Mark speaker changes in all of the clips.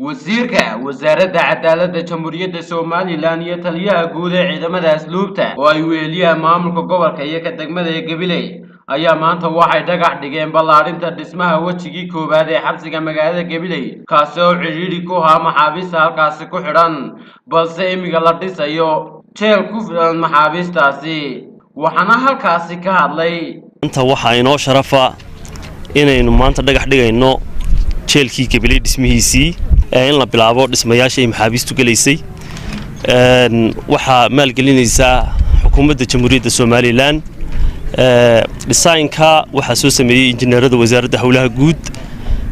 Speaker 1: wasiirka wasaaradda cadaaladda jamhuuriyadda Soomaaliland iyo taliyaha guud ee ciidamada asluubta oo ay weeliyaan maamulka gobolka iyo ka degmada Gabiley ayaa maanta waxay dhagax dhigeen ballaarinta dhismaha wajigii koowaad ee xabsiga magaalada Gabiley kaas oo ciriiri ku ahaa maxaabiista halkaas ku xidhan balse imiga la dhisayo jeel ku filan maxaabiistaasi waxaana halkaasi ka hadlay
Speaker 2: inta waxa inoo sharafa inaynu maanta dhagax dhigayno jeelkii Gabiley dhismihiisii in la bilaabo dhismayaasha maxaabiistu galeysay waxa maalgelinaysa xukuumadda jamhuuriyadda Soomaaliland design-ka waxa soo sameeyay injineerada wasaaradda hawlaha guud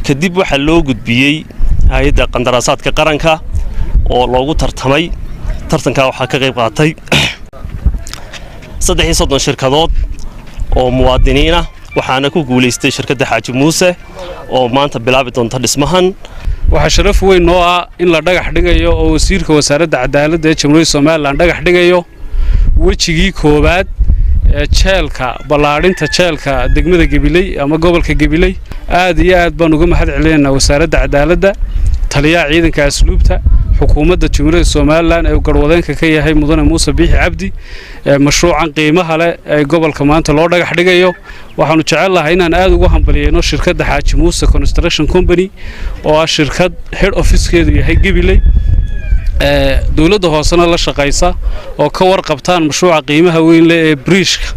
Speaker 2: kadib waxa loo gudbiyay hay'adda qandaraasaadka qaranka oo loogu tartamay tartanka waxa ka qayb qaatay 3 shirkadood oo muwaadiniin ah waxaana ku guuleystay shirkadda Xaaji Muuse oo maanta bilaabi doonta dhismahan
Speaker 3: waxa sharaf weyn oo ah in la dhagax dhigayo oo wasiirka wasaaradda cadaaladda ee jamhuuriyadda Soomaaliland dhagax dhigayo wajigii koowaad ee jeelka ballaarinta jeelka degmada Gabiley ama gobolka Gabiley aad iyo aad baan uga mahad celinaynaa wasaaradda cadaaladda taliyaha ciidanka asluubta xukuumadda jamhuuriyadda Soomaaliland ee garwadeenka ka yahay mudane Muuse Biixi Cabdi mashruucan qiimaha leh ee gobolka maanta loo dhagax dhigayo waxaanu jecelahay inaan aad ugu hambalyeeyno shirkadda Xaaji Muuse Construction Company oo ah shirkad head office-keedu yahay Gabiley dawladda hoosena la shaqeysa oo ka warqabtaan mashruuca qiimaha weyn leh ee bridge-ka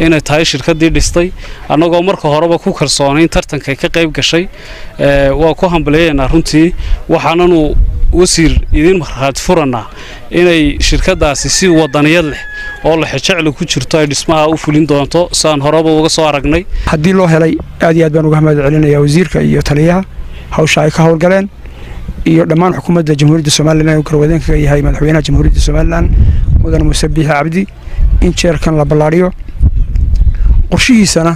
Speaker 3: inay tahay shirkadii dhistay anagoo marka horeba ku kalsoonayn tartanka ka qayb gashay waa ku hambalyeeynaa runtii waxaananu wasiir idin marxad furana inay shirkadaasi si wadaniyad leh oo la xijeclo ku jirto ay dhismaha u fulin doonto saan horeba uga soo aragnay
Speaker 4: hadii loo helay aad iyo aad baan uga mahad celinayaa wasiirka iyo taliyaha hawsha ay ka howlgaleen iyo dhammaan xukuumadda jamhuuriyadda Soomaaliland oo garwadeenka ka yahay madaxweynaha jamhuuriyadda Soomaaliland mudane Muuse Biixi Cabdi in jeerkan la ballaariyo qorshihiisana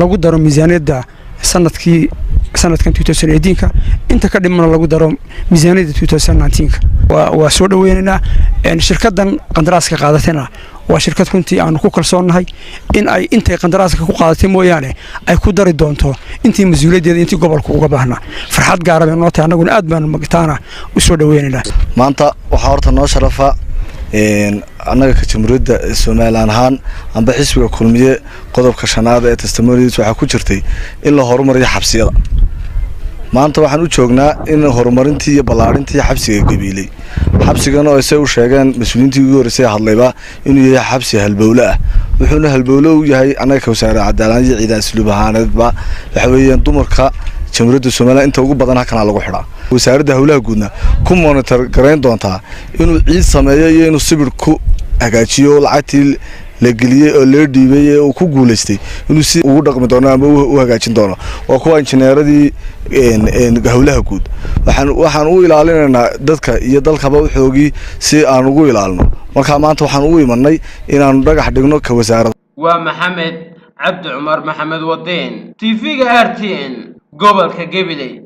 Speaker 4: lagu daro miisaaniyadda sanadkan 2018 inta ka dhiman lagu daro miisaaniyadda 2019 waa soo dhaweynayna shirkadan qandaraaska qaadatayna waa shirkad runtii aan ku kalsoonahay in ay intay qandaraaska ku qaadatay mooyaane ay ku dari doonto intii mas'uuliyadeeda intii gobolka uga baahnaa farxad gaar ah nootay anaguna aad baan magtaana u soo dhaweynayna
Speaker 5: maanta waxa horta noo sharafa annaga ka jamhuuriyadda Soomaaliland ahaan amba xisbiga kulmiye qodobka shanaad ee testimonies waxa ku jirtay in la horumariyo xabsiyada maanta waxaan u joognaa in horumarintii iyo ballaarintii xabsiga Gabiley xabsigana oo ay u sheegeen mas'uuliyiintii ugu horeysay hadlayba inuu yahay xabsi halbowle ah wuxuuna halbowle u yahay annaga ka wasaaradda cadaaladda iyo ciidan asluub ahaaneedba waxa weeyaan dumarka jamhuuriyadda Soomaaliland inta ugu badan halkan lagu xidhaa wasaaradda hawlaha guudna ku monitor gareyn doonta inuu ciid sameeyo iyo inuu sibir ku hagaajiyo lacagtii la geliyay oo la dhiibay oo ku guuleystay inuu si ugu dhaqmi doono ama u hagaajin doono waa kuwa injineeradii hawlaha guud waxaan u ilaalinaynaa dadka iyo dalkaba u xoogi si aan ugu ilaalino marka maanta waxaan ugu imanay inaan dhagax dhigno ka wasaaradda
Speaker 1: waa Maxamed Cabdi Cumar Maxamed Wadeen TV-ga RTN gobolka Gabiley